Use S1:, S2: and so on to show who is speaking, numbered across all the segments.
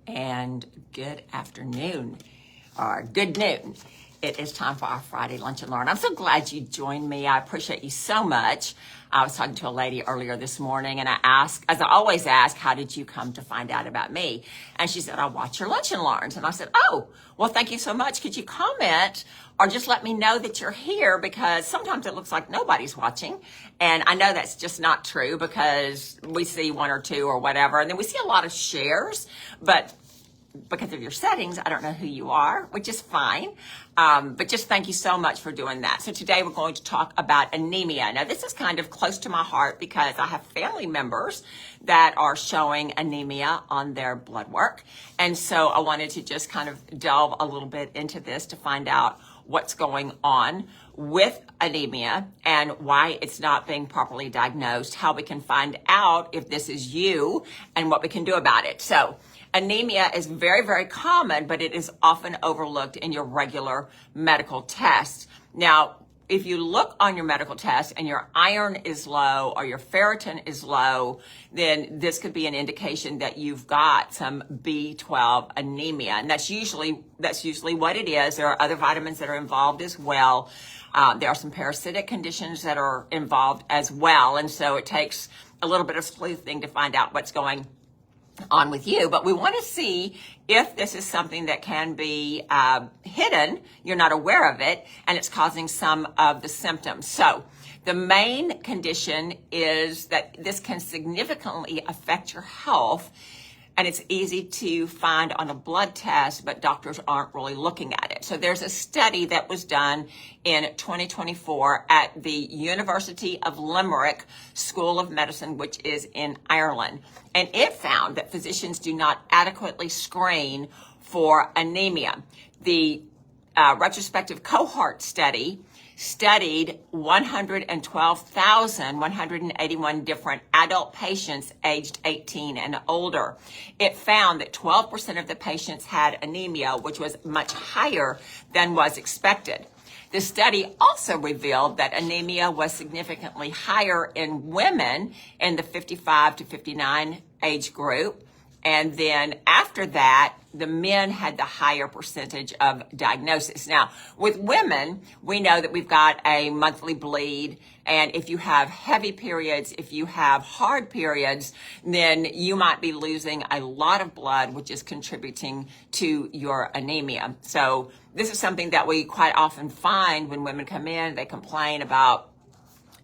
S1: and good afternoon, or good noon. It is time for our Friday Lunch and Learn. I'm so glad you joined me. I appreciate you so much. I was talking to a lady earlier this morning, and I asked, as I always ask, how did you come to find out about me? And she said, I watch your Lunch and Learns. And I said, oh, well, thank you so much. Could you comment or just let me know that you're here? Because sometimes it looks like nobody's watching. And I know that's just not true because we see one or two or whatever. And then we see a lot of shares, but because of your settings, I don't know who you are, which is fine. But just thank you so much for doing that. So today we're going to talk about anemia. Now, this is kind of close to my heart because I have family members that are showing anemia on their blood work. And so I wanted to just kind of delve a little bit into this to find out what's going on with anemia and why it's not being properly diagnosed, how we can find out if this is you, and what we can do about it. So anemia is very, very common, but it is often overlooked in your regular medical tests. Now, if you look on your medical test and your iron is low or your ferritin is low, then this could be an indication that you've got some B12 anemia. And that's usually what it is. There are other vitamins that are involved as well. There are some parasitic conditions that are involved as well. And so it takes a little bit of sleuthing to find out what's going on with you, but we want to see if this is something that can be hidden, you're not aware of it, and it's causing some of the symptoms. So the main condition is that this can significantly affect your health, and it's easy to find on a blood test, but doctors aren't really looking at it. So there's a study that was done in 2024 at the University of Limerick School of Medicine, which is in Ireland. And it found that physicians do not adequately screen for anemia. The retrospective cohort study studied 112,181 different adult patients aged 18 and older. It found that 12% of the patients had anemia, which was much higher than was expected. The study also revealed that anemia was significantly higher in women in the 55 to 59 age group. And then after that, the men had the higher percentage of diagnosis. Now, with women, we know that we've got a monthly bleed. And if you have heavy periods, if you have hard periods, then you might be losing a lot of blood, which is contributing to your anemia. So this is something that we quite often find when women come in. They complain about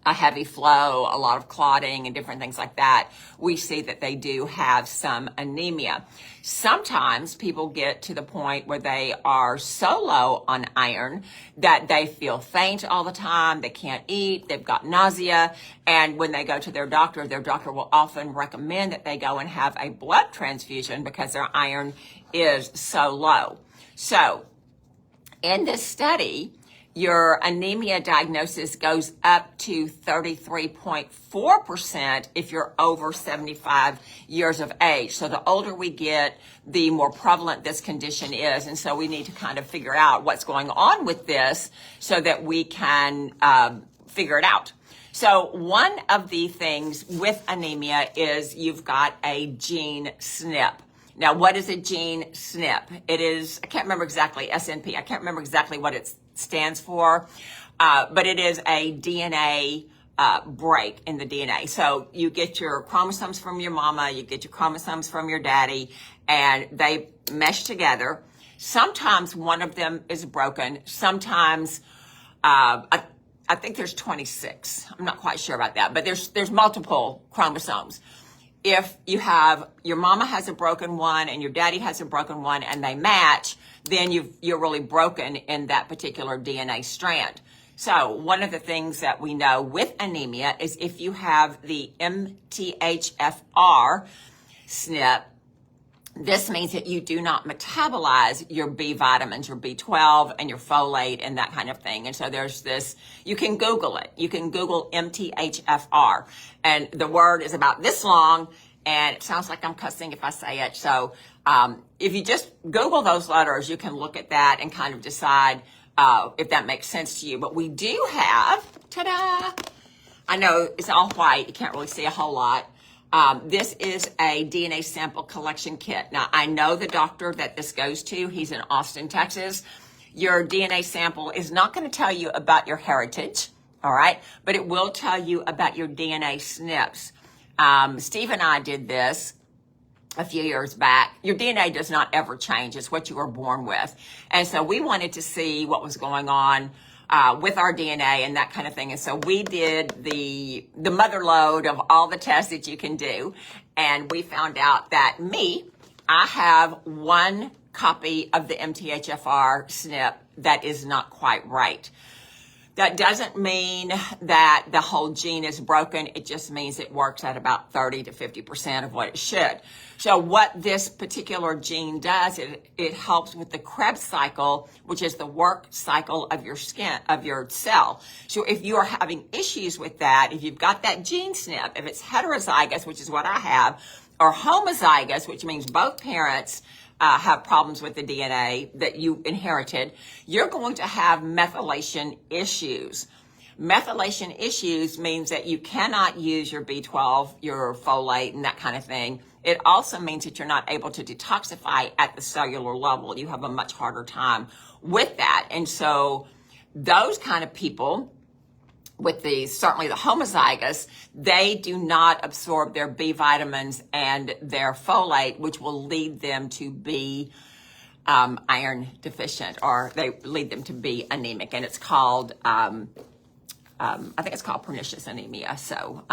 S1: a heavy flow, a lot of clotting and different things like that. We see that they do have some anemia. Sometimes people get to the point where they are so low on iron that they feel faint all the time. They can't eat. They've got nausea. And when they go to their doctor will often recommend that they go and have a blood transfusion because their iron is so low. So in this study, your anemia diagnosis goes up to 33.4% if you're over 75 years of age. So the older we get, the more prevalent this condition is. And so we need to kind of figure out what's going on with this so that we can figure it out. So one of the things with anemia is you've got a gene SNP. Now, what is a gene SNP? It is, I can't remember exactly, SNP. I can't remember exactly what it stands for, but it is a DNA break in the DNA. So you get your chromosomes from your mama, you get your chromosomes from your daddy, and they mesh together. Sometimes one of them is broken. Sometimes, I think there's 26. I'm not quite sure about that, but there's multiple chromosomes. If you have, your mama has a broken one and your daddy has a broken one and they match, then you're really broken in that particular DNA strand. So one of the things that we know with anemia is if you have the MTHFR SNP, this means that you do not metabolize your B vitamins, your B12 and your folate and that kind of thing. And so there's this, you can Google it. You can Google MTHFR. And the word is about this long, and it sounds like I'm cussing if I say it. So if you just Google those letters, you can look at that and kind of decide if that makes sense to you. But we do have, ta-da! I know it's all white. You can't really see a whole lot. This is a DNA sample collection kit. Now, I know the doctor that this goes to. He's in Austin, Texas. Your DNA sample is not going to tell you about your heritage, all right? But it will tell you about your DNA SNPs. Steve and I did this a few years back. Your DNA does not ever change. It's what you were born with. And so we wanted to see what was going on with our DNA and that kind of thing. And so we did the mother load of all the tests that you can do. And we found out that I have one copy of the MTHFR SNP that is not quite right. That doesn't mean that the whole gene is broken. It just means it works at about 30 to 50% of what it should. So what this particular gene does, it helps with the Krebs cycle, which is the work cycle of your of your cell. So if you are having issues with that, if you've got that gene SNP, if it's heterozygous, which is what I have, or homozygous, which means both parents have problems with the DNA that you inherited, you're going to have methylation issues. Methylation issues means that you cannot use your B12, your folate, and that kind of thing. It also means that you're not able to detoxify at the cellular level. You have a much harder time with that. And so those kind of people, with certainly the homozygous, they do not absorb their B vitamins and their folate, which will lead them to be iron deficient, or they lead them to be anemic. And it's called, I think it's called pernicious anemia. So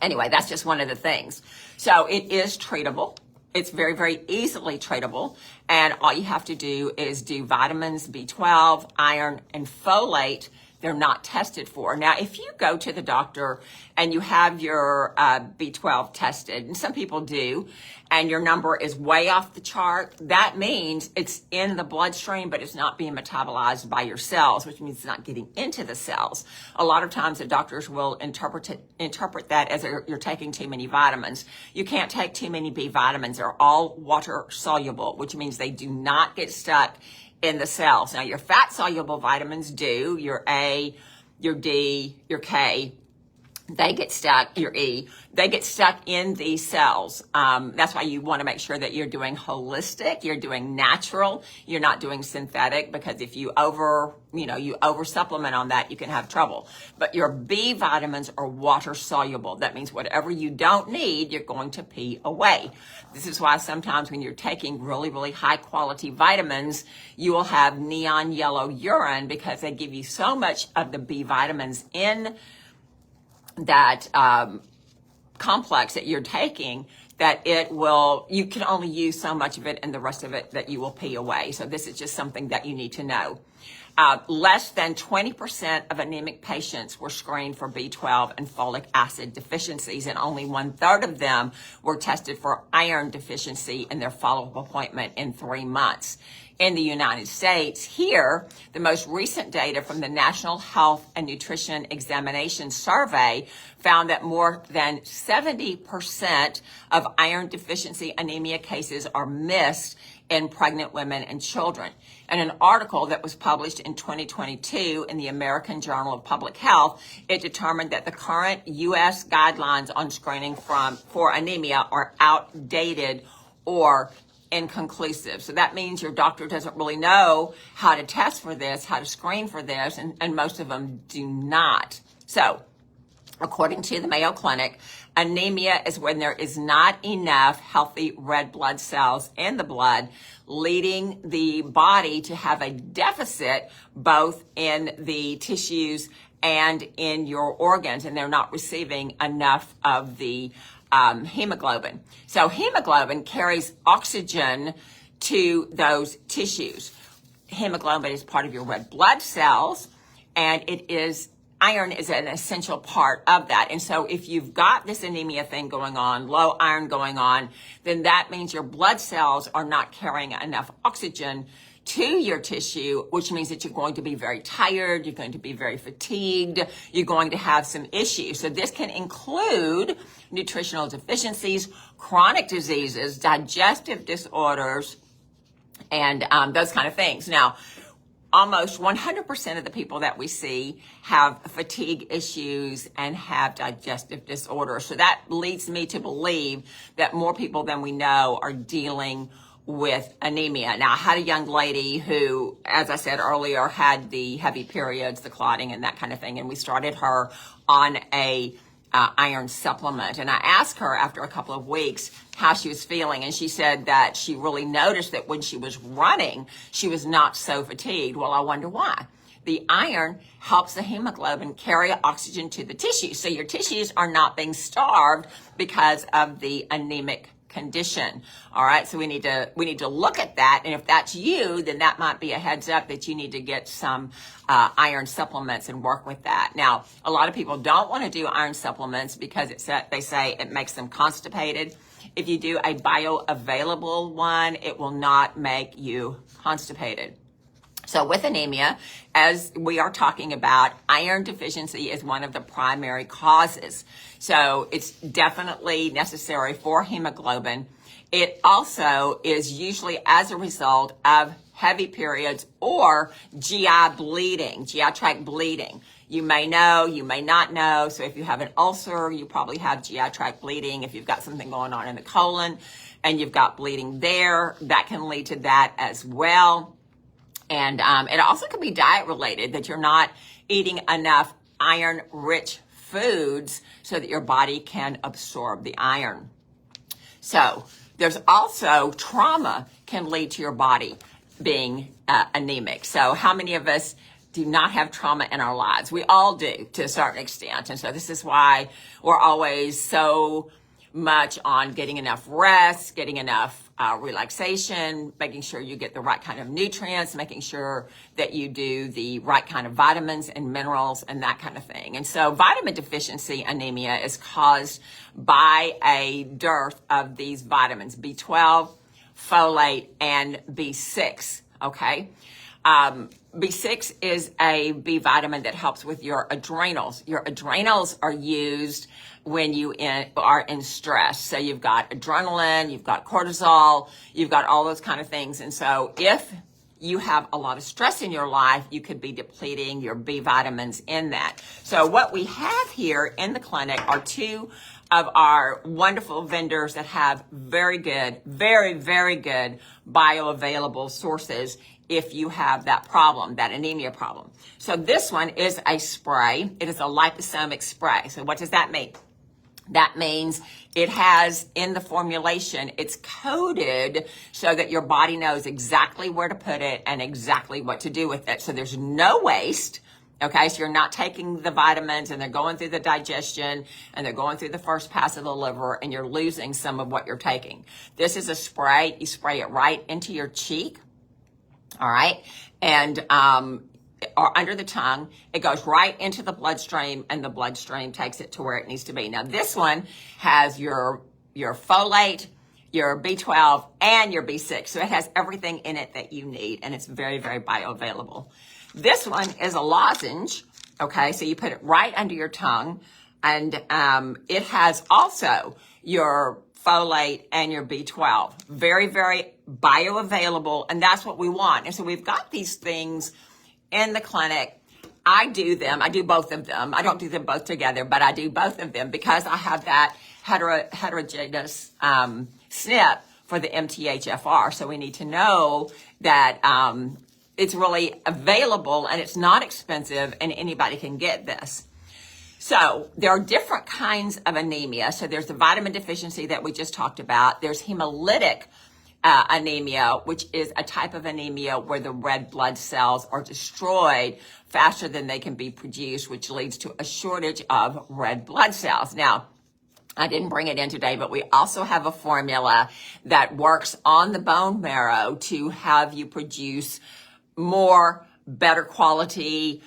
S1: anyway, that's just one of the things. So it is treatable. It's very, very easily treatable. And all you have to do is do vitamins, B12, iron, and folate. They're not tested for. Now, if you go to the doctor and you have your B12 tested, and some people do, and your number is way off the chart, that means it's in the bloodstream, but it's not being metabolized by your cells, which means it's not getting into the cells. A lot of times the doctors will interpret that as you're taking too many vitamins. You can't take too many B vitamins. They're all water soluble, which means they do not get stuck in the cells. Now, your fat soluble vitamins do, your A, your D, your K, they get stuck, your E, they get stuck in these cells. That's why you want to make sure that you're doing holistic, you're doing natural, you're not doing synthetic, because if you over supplement on that, you can have trouble. But your B vitamins are water soluble. That means whatever you don't need, you're going to pee away. This is why sometimes when you're taking really, really high quality vitamins, you will have neon yellow urine, because they give you so much of the B vitamins in that complex that you're taking that you can only use so much of it, and the rest of it that you will pee away. So this is just something that you need to know. Less than 20% of anemic patients were screened for B12 and folic acid deficiencies, and only 1/3 of them were tested for iron deficiency in their follow-up appointment in 3 months. In the United States, here, the most recent data from the National Health and Nutrition Examination Survey found that more than 70% of iron deficiency anemia cases are missed in pregnant women and children. In an article that was published in 2022 in the American Journal of Public Health, it determined that the current U.S. guidelines on screening for anemia are outdated or inconclusive. So that means your doctor doesn't really know how to test for this, how to screen for this, and most of them do not. So according to the Mayo Clinic, anemia is when there is not enough healthy red blood cells in the blood, leading the body to have a deficit both in the tissues and in your organs, and they're not receiving enough of the hemoglobin. So hemoglobin carries oxygen to those tissues. Hemoglobin is part of your red blood cells, and iron is an essential part of that. And so if you've got this anemia thing going on, low iron going on, then that means your blood cells are not carrying enough oxygen to your tissue, which means that you're going to be very tired, you're going to be very fatigued, you're going to have some issues. So this can include nutritional deficiencies, chronic diseases, digestive disorders, and those kind of things. Now, almost 100% of the people that we see have fatigue issues and have digestive disorders. So that leads me to believe that more people than we know are dealing with anemia. Now, I had a young lady who, as I said earlier, had the heavy periods, the clotting and that kind of thing, and we started her on a iron supplement. And I asked her after a couple of weeks how she was feeling, and she said that she really noticed that when she was running, she was not so fatigued. Well, I wonder why. The iron helps the hemoglobin carry oxygen to the tissues. So your tissues are not being starved because of the anemic condition. All right. So we need to look at that. And if that's you, then that might be a heads up that you need to get some iron supplements and work with that. Now, a lot of people don't want to do iron supplements because they say it makes them constipated. If you do a bioavailable one, it will not make you constipated. So with anemia, as we are talking about, iron deficiency is one of the primary causes. So it's definitely necessary for hemoglobin. It also is usually as a result of heavy periods or GI bleeding, GI tract bleeding. You may know, you may not know. So if you have an ulcer, you probably have GI tract bleeding. If you've got something going on in the colon and you've got bleeding there, that can lead to that as well. And it also could be diet related, that you're not eating enough iron-rich foods so that your body can absorb the iron. So there's also trauma can lead to your body being anemic. So how many of us do not have trauma in our lives? We all do to a certain extent. And so this is why we're always so much on getting enough rest, getting enough relaxation, making sure you get the right kind of nutrients, making sure that you do the right kind of vitamins and minerals and that kind of thing. And so vitamin deficiency anemia is caused by a dearth of these vitamins, B12, folate, and B6, okay? B6 is a B vitamin that helps with your adrenals. Your adrenals are used when you are in stress. So you've got adrenaline, you've got cortisol, you've got all those kind of things. And so if you have a lot of stress in your life, you could be depleting your B vitamins in that. So what we have here in the clinic are two of our wonderful vendors that have very good, very, very good bioavailable sources if you have that problem, that anemia problem. So this one is a spray. It is a liposomic spray. So what does that mean? That means it has in the formulation, it's coded so that your body knows exactly where to put it and exactly what to do with it. So there's no waste. Okay, so you're not taking the vitamins and they're going through the digestion and they're going through the first pass of the liver and you're losing some of what you're taking. This is a spray. You spray it right into your cheek. All right. And, or under the tongue, it goes right into the bloodstream and the bloodstream takes it to where it needs to be. Now this one has your folate, your B12 and your B6. So it has everything in it that you need and it's very, very bioavailable. This one is a lozenge. Okay. So you put it right under your tongue and, it has also your folate and your B12. Very, very bioavailable. And that's what we want. And so we've got these things in the clinic. I do them. I do both of them. I don't do them both together, but I do both of them because I have that heterogeneous SNP for the MTHFR. So we need to know that it's really available and it's not expensive and anybody can get this. So there are different kinds of anemia. So there's the vitamin deficiency that we just talked about. There's hemolytic anemia, which is a type of anemia where the red blood cells are destroyed faster than they can be produced, which leads to a shortage of red blood cells. Now, I didn't bring it in today, but we also have a formula that works on the bone marrow to have you produce more better quality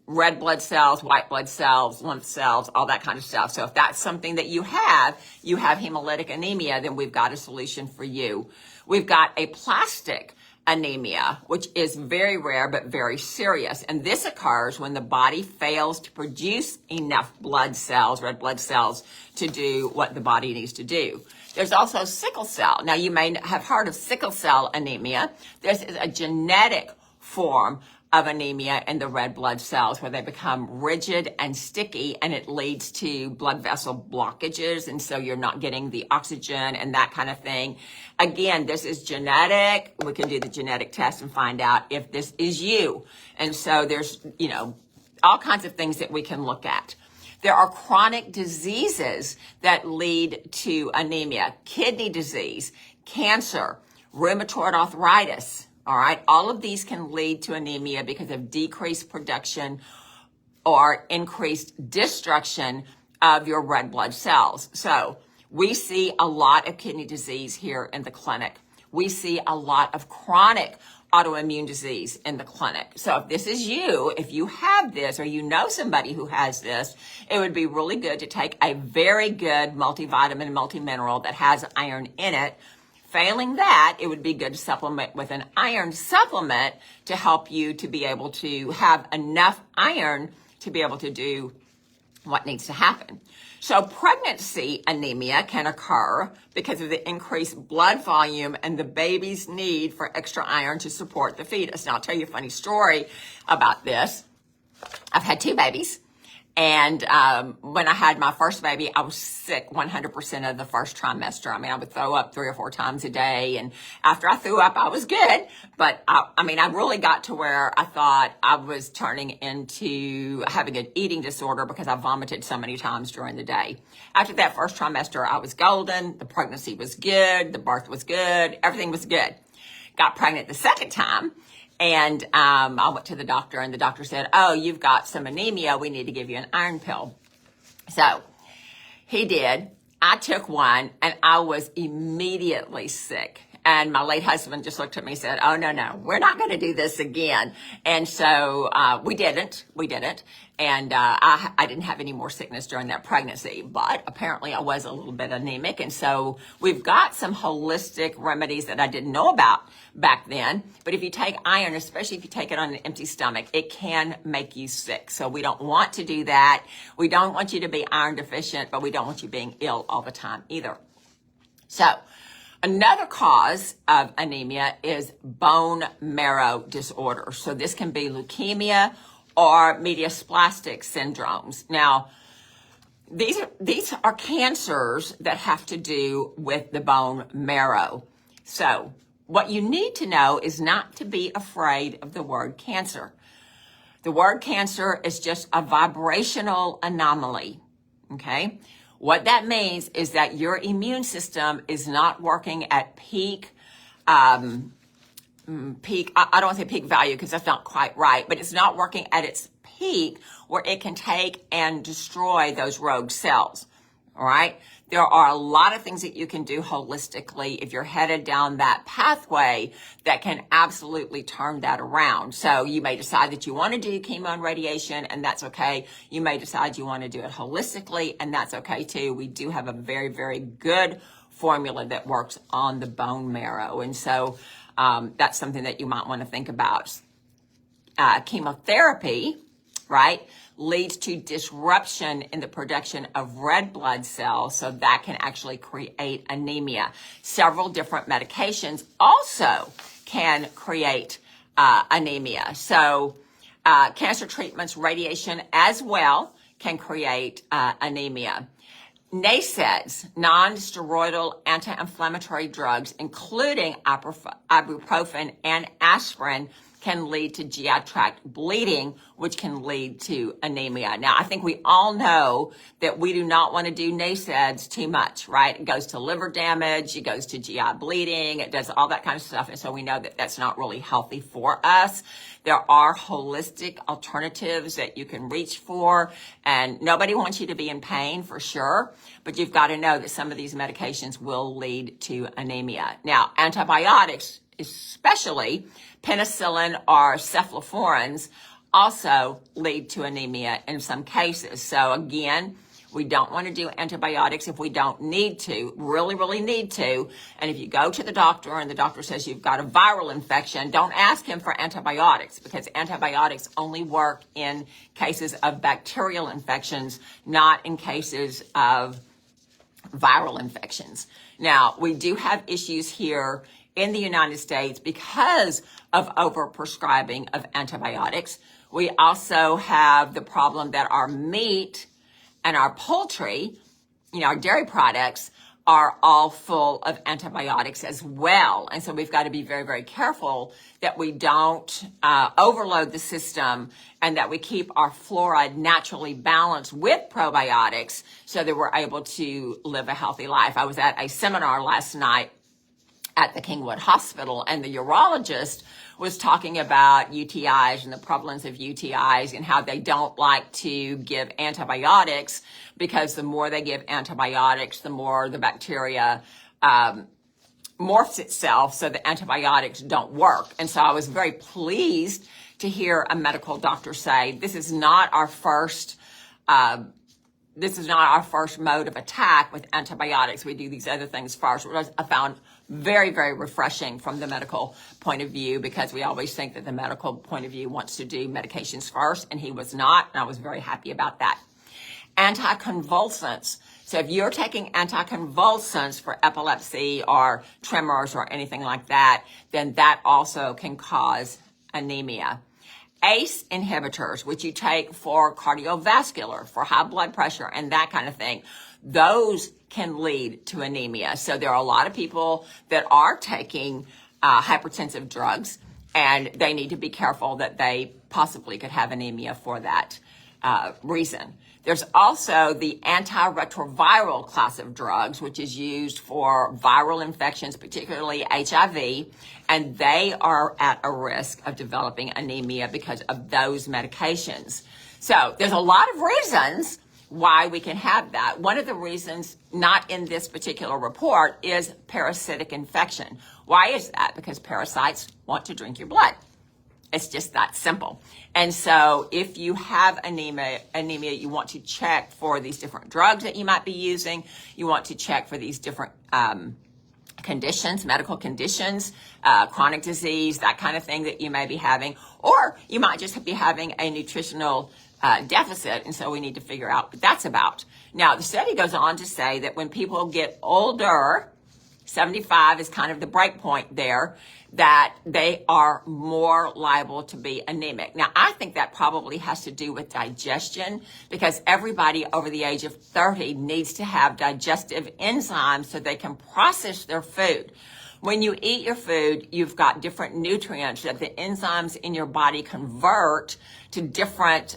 S1: red blood cells, white blood cells, lymph cells, all that kind of stuff. So if that's something that you have hemolytic anemia, then we've got a solution for you. We've got aplastic anemia, which is very rare but very serious. And this occurs when the body fails to produce enough blood cells, red blood cells, to do what the body needs to do. There's also sickle cell. Now, you may have heard of sickle cell anemia. This is a genetic form of anemia in the red blood cells, where they become rigid and sticky, and it leads to blood vessel blockages, and so you're not getting the oxygen and that kind of thing. Again, this is genetic. We can do the genetic test and find out if this is you. And so there's, all kinds of things that we can look at. There are chronic diseases that lead to anemia: kidney disease, cancer, rheumatoid arthritis. All right. All of these can lead to anemia because of decreased production or increased destruction of your red blood cells. So we see a lot of kidney disease here in the clinic. We see a lot of chronic autoimmune disease in the clinic. So if this is you, if you have this or you know somebody who has this, it would be really good to take a very good multivitamin, multimineral that has iron in it. Failing that, it would be good to supplement with an iron supplement to help you to be able to have enough iron to be able to do what needs to happen. So pregnancy anemia can occur because of the increased blood volume and the baby's need for extra iron to support the fetus. Now, I'll tell you a funny story about this. I've had 2 babies. And when I had my first baby, I was sick 100% of the first trimester. I mean, I would throw up 3 or 4 times a day. And after I threw up, I was good. But I really got to where I thought I was turning into having an eating disorder because I vomited so many times during the day. After that first trimester, I was golden. The pregnancy was good. The birth was good. Everything was good. Got pregnant the second time. And I went to the doctor, and the doctor said, "Oh, you've got some anemia. We need to give you an iron pill." So he did. I took one, and I was immediately sick. And my late husband just looked at me and said, "Oh, no, we're not going to do this again." And so we didn't. And I didn't have any more sickness during that pregnancy. But apparently I was a little bit anemic. And so we've got some holistic remedies that I didn't know about back then. But if you take iron, especially if you take it on an empty stomach, it can make you sick. So we don't want to do that. We don't want you to be iron deficient, but we don't want you being ill all the time either. So another cause of anemia is bone marrow disorder. So this can be leukemia or myelodysplastic syndromes. Now, these are cancers that have to do with the bone marrow. So what you need to know is not to be afraid of the word cancer. The word cancer is just a vibrational anomaly, okay? What that means is that your immune system is not working at peak, I don't want to say peak value because that's not quite right, but it's not working at its peak where it can take and destroy those rogue cells, all right? There are a lot of things that you can do holistically if you're headed down that pathway that can absolutely turn that around. So you may decide that you want to do chemo and radiation, and that's okay. You may decide you want to do it holistically, and that's okay too. We do have a very, very good formula that works on the bone marrow. And so that's something that you might want to think about. Chemotherapy, right, leads to disruption in the production of red blood cells, so that can actually create anemia. Several different medications also can create anemia. So cancer treatments, radiation as well can create anemia. NSAIDs, non-steroidal anti-inflammatory drugs, including ibuprofen and aspirin, can lead to GI tract bleeding, which can lead to anemia. Now, I think we all know that we do not want to do NSAIDs too much, right? It goes to liver damage, it goes to GI bleeding, it does all that kind of stuff, and so we know that that's not really healthy for us. There are holistic alternatives that you can reach for, and nobody wants you to be in pain for sure, but you've got to know that some of these medications will lead to anemia. Now, antibiotics, especially penicillin or cephalosporins, also lead to anemia in some cases. So again, we don't want to do antibiotics if we don't need to, really need to. And if you go to the doctor and the doctor says you've got a viral infection, don't ask him for antibiotics, because antibiotics only work in cases of bacterial infections, not in cases of viral infections. Now, we do have issues here in the United States because of overprescribing of antibiotics. We also have the problem that our meat and our poultry, our dairy products, are all full of antibiotics as well. And so we've got to be very, very careful that we don't overload the system and that we keep our flora naturally balanced with probiotics so that we're able to live a healthy life. I was at a seminar last night at the Kingwood Hospital, and the urologist was talking about UTIs and the prevalence of UTIs and how they don't like to give antibiotics because the more they give antibiotics, the more the bacteria morphs itself, so the antibiotics don't work. And so I was very pleased to hear a medical doctor say, this is not our first mode of attack with antibiotics. We do these other things first, which I found very, very refreshing from the medical point of view, because we always think that the medical point of view wants to do medications first, and he was not, and I was very happy about that. Anticonvulsants. So if you're taking anticonvulsants for epilepsy or tremors or anything like that, then that also can cause anemia. ACE inhibitors, which you take for cardiovascular, for high blood pressure and that kind of thing, those can lead to anemia. So there are a lot of people that are taking hypertensive drugs, and they need to be careful that they possibly could have anemia for that reason. There's also the antiretroviral class of drugs, which is used for viral infections, particularly HIV, and they are at a risk of developing anemia because of those medications. So there's a lot of reasons why we can have that. One of the reasons, not in this particular report, is parasitic infection. Why is that? Because parasites want to drink your blood. It's just that simple. And so if you have anemia, you want to check for these different drugs that you might be using. You want to check for these different conditions, medical conditions, chronic disease, that kind of thing that you may be having. Or you might just be having a nutritional deficit, and so we need to figure out what that's about. Now, the study goes on to say that when people get older, 75 is kind of the break point there, that they are more liable to be anemic. Now, I think that probably has to do with digestion, because everybody over the age of 30 needs to have digestive enzymes so they can process their food. When you eat your food, you've got different nutrients that the enzymes in your body convert to different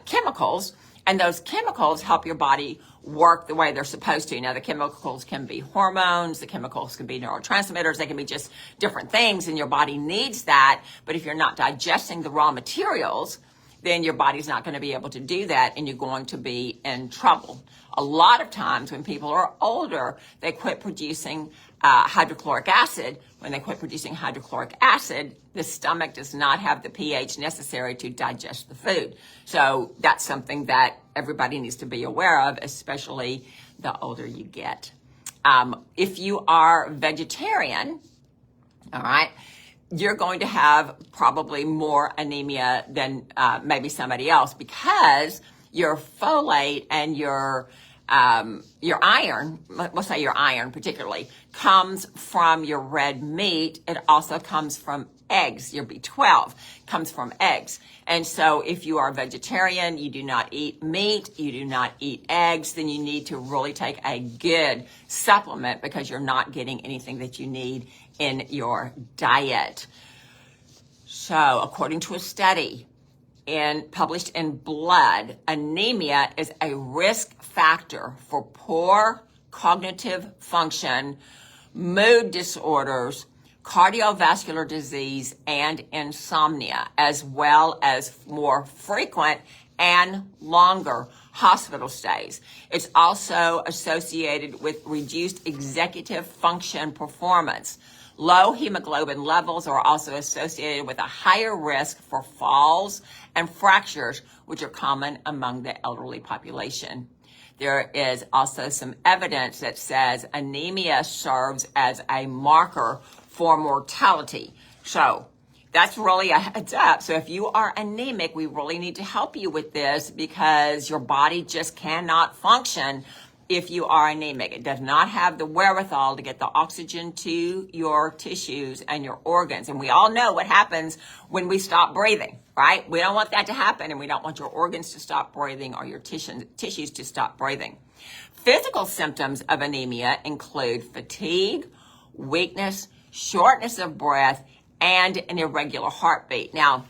S1: chemicals, and those chemicals help your body work the way they're supposed to. Now, the chemicals can be hormones, the chemicals can be neurotransmitters, they can be just different things, and your body needs that. But if you're not digesting the raw materials, then your body's not going to be able to do that, and you're going to be in trouble. A lot of times when people are older, they quit producing hydrochloric acid. When they quit producing hydrochloric acid, the stomach does not have the pH necessary to digest the food. So that's something that everybody needs to be aware of, especially the older you get. If you are vegetarian, all right, you're going to have probably more anemia than maybe somebody else, because your folate and your iron, let's say your iron particularly, comes from your red meat. It also comes from eggs. Your B12 comes from eggs. And so if you are a vegetarian, you do not eat meat, you do not eat eggs, then you need to really take a good supplement, because you're not getting anything that you need in your diet. So according to a study published in Blood, anemia is a risk factor for poor cognitive function, mood disorders, cardiovascular disease, and insomnia, as well as more frequent and longer hospital stays. It's also associated with reduced executive function performance. Low hemoglobin levels are also associated with a higher risk for falls and fractures, which are common among the elderly population. There is also some evidence that says anemia serves as a marker for mortality. So that's really a heads up. So if you are anemic, we really need to help you with this, because your body just cannot function if you are anemic. It does not have the wherewithal to get the oxygen to your tissues and your organs. And we all know what happens when we stop breathing, right? We don't want that to happen, and we don't want your organs to stop breathing or your tissues to stop breathing. Physical symptoms of anemia include fatigue, weakness, shortness of breath, and an irregular heartbeat. Now,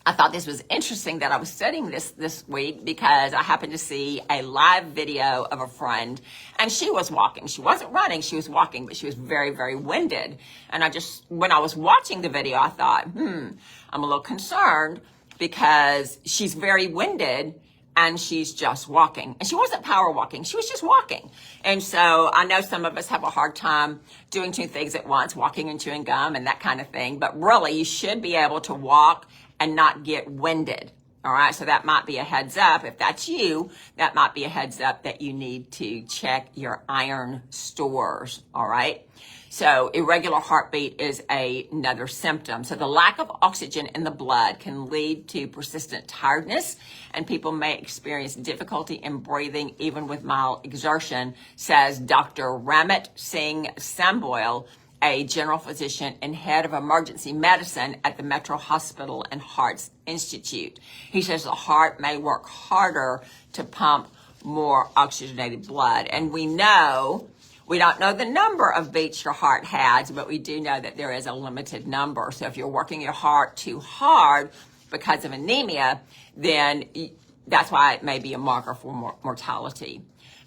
S1: I thought this was interesting that I was studying this week because I happened to see a live video of a friend, and she was walking. She wasn't running, she was walking, but she was very, very winded. And when I was watching the video, I thought, I'm a little concerned because she's very winded and she's just walking. And she wasn't power walking, she was just walking. And so I know some of us have a hard time doing two things at once, walking and chewing gum and that kind of thing. But really, you should be able to walk and not get winded. All right, so that might be a heads up. If that's you, that might be a heads up that you need to check your iron stores. All right. So irregular heartbeat is another symptom. So the lack of oxygen in the blood can lead to persistent tiredness, and people may experience difficulty in breathing even with mild exertion, says Dr. Ramit Singh Samboil, a general physician and head of emergency medicine at the Metro Hospital and Hearts Institute. He says the heart may work harder to pump more oxygenated blood. And we don't know the number of beats your heart has, but we do know that there is a limited number. So if you're working your heart too hard because of anemia, then that's why it may be a marker for mortality.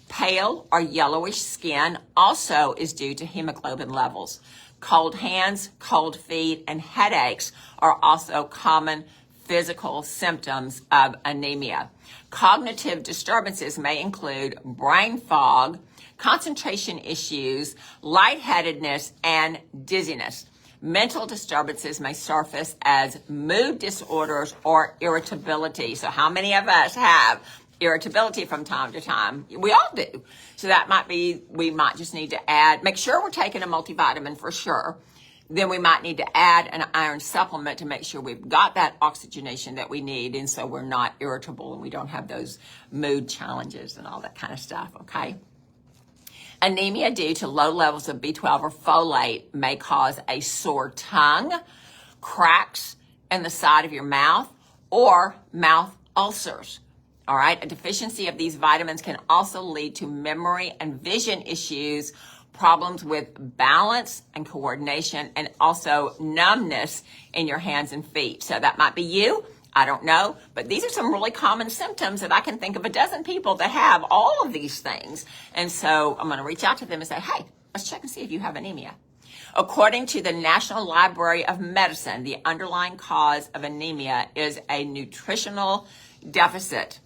S1: Pale or yellowish skin also is due to hemoglobin levels. Cold hands, cold feet, and headaches are also common physical symptoms of anemia. Cognitive disturbances may include brain fog, concentration issues, lightheadedness, and dizziness. Mental disturbances may surface as mood disorders or irritability. So how many of us have irritability from time to time? We all do. So that might be, we might just need to make sure we're taking a multivitamin for sure. Then we might need to add an iron supplement to make sure we've got that oxygenation that we need, and so we're not irritable and we don't have those mood challenges and all that kind of stuff, okay? Anemia due to low levels of B12 or folate may cause a sore tongue, cracks in the side of your mouth, or mouth ulcers. All right, a deficiency of these vitamins can also lead to memory and vision issues, problems with balance and coordination, and also numbness in your hands and feet. So that might be you. I don't know, but these are some really common symptoms that I can think of a dozen people that have all of these things. And so I'm going to reach out to them and say, hey, let's check and see if you have anemia. According to the National Library of Medicine, the underlying cause of anemia is a nutritional deficit.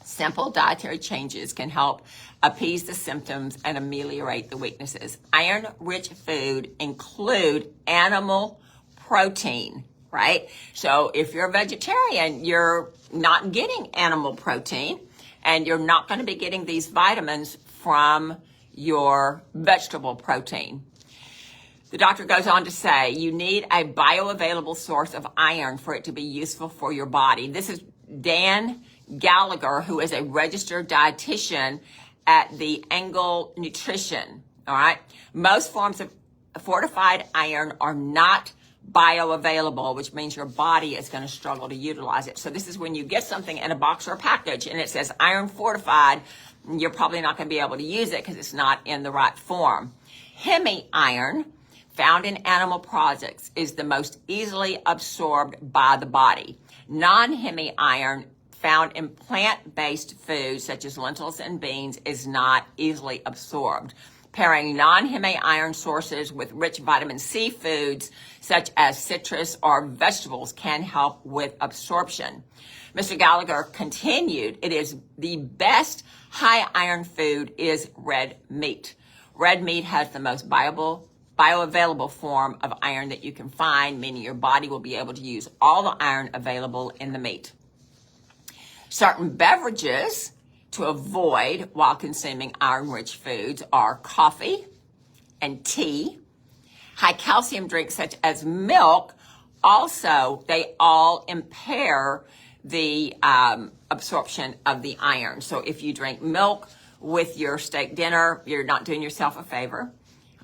S1: Simple dietary changes can help appease the symptoms and ameliorate the weaknesses. Iron-rich food include animal protein, right? So if you're a vegetarian, you're not getting animal protein, and you're not going to be getting these vitamins from your vegetable protein. The doctor goes on to say, you need a bioavailable source of iron for it to be useful for your body. This is Dan Gallagher, who is a registered dietitian at the Engel Nutrition. All right. Most forms of fortified iron are not bioavailable, which means your body is going to struggle to utilize it. So this is when you get something in a box or a package and it says iron fortified, you're probably not going to be able to use it because it's not in the right form. Hemi-iron, found in animal products, is the most easily absorbed by the body. Non-hemi-iron, found in plant-based foods such as lentils and beans, is not easily absorbed. Pairing non-hemi-iron sources with rich vitamin C foods such as citrus or vegetables can help with absorption. Mr. Gallagher continued, it is the best high iron food is red meat. Red meat has the most bioavailable form of iron that you can find, meaning your body will be able to use all the iron available in the meat. Certain beverages to avoid while consuming iron-rich foods are coffee and tea. High calcium drinks such as milk, also, they all impair the absorption of the iron. So if you drink milk with your steak dinner, you're not doing yourself a favor.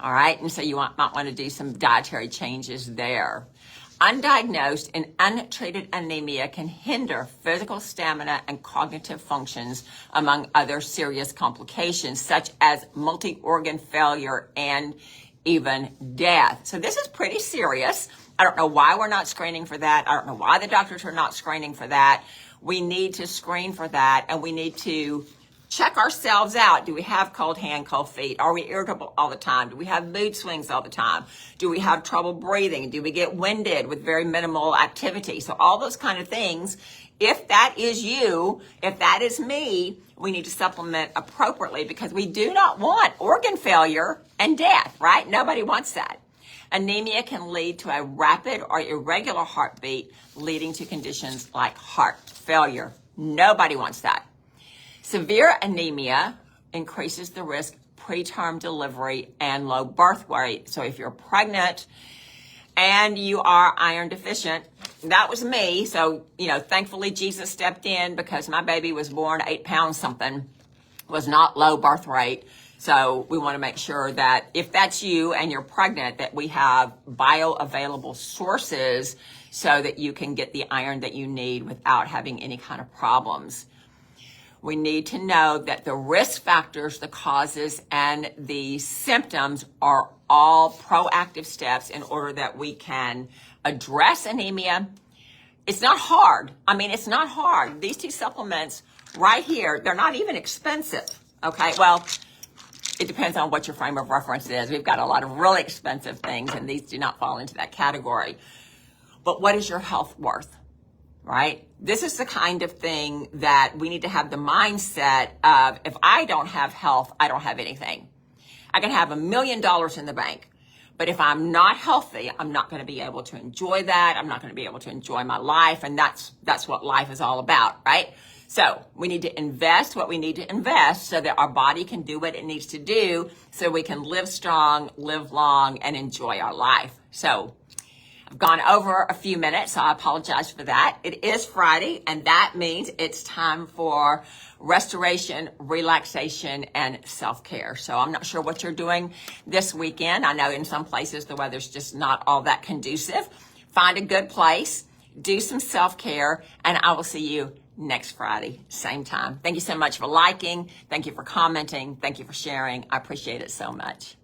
S1: All right. And so you might want to do some dietary changes there. Undiagnosed and untreated anemia can hinder physical stamina and cognitive functions, among other serious complications, such as multi-organ failure and even death. So this is pretty serious. I don't know why we're not screening for that. I don't know why the doctors are not screening for that. We need to screen for that, and we need to check ourselves out. Do we have cold hand, cold feet? Are we irritable all the time? Do we have mood swings all the time? Do we have trouble breathing? Do we get winded with very minimal activity? So all those kind of things. If that is you, if that is me, we need to supplement appropriately, because we do not want organ failure and death, right? Nobody wants that. Anemia can lead to a rapid or irregular heartbeat, leading to conditions like heart failure. Nobody wants that. Severe anemia increases the risk of preterm delivery and low birth weight. So if you're pregnant and you are iron deficient, that was me. So, thankfully Jesus stepped in, because my baby was born 8 pounds something, was not low birth rate. So we want to make sure that if that's you and you're pregnant, that we have bioavailable sources so that you can get the iron that you need without having any kind of problems. We need to know that the risk factors, the causes, and the symptoms are all proactive steps in order that we can address anemia. It's not hard. It's not hard. These 2 supplements right here, they're not even expensive. Okay, well, it depends on what your frame of reference is. We've got a lot of really expensive things, and these do not fall into that category. But what is your health worth? Right? This is the kind of thing that we need to have the mindset of, if I don't have health, I don't have anything. I can have $1 million in the bank, but if I'm not healthy, I'm not going to be able to enjoy that. I'm not going to be able to enjoy my life. And that's what life is all about, right? So we need to invest what we need to invest so that our body can do what it needs to do, so we can live strong, live long, and enjoy our life. So I've gone over a few minutes, so I apologize for that. It is Friday, and that means it's time for restoration, relaxation, and self-care. So I'm not sure what you're doing this weekend. I know in some places the weather's just not all that conducive. Find a good place, do some self-care, and I will see you next Friday, same time. Thank you so much for liking. Thank you for commenting. Thank you for sharing. I appreciate it so much.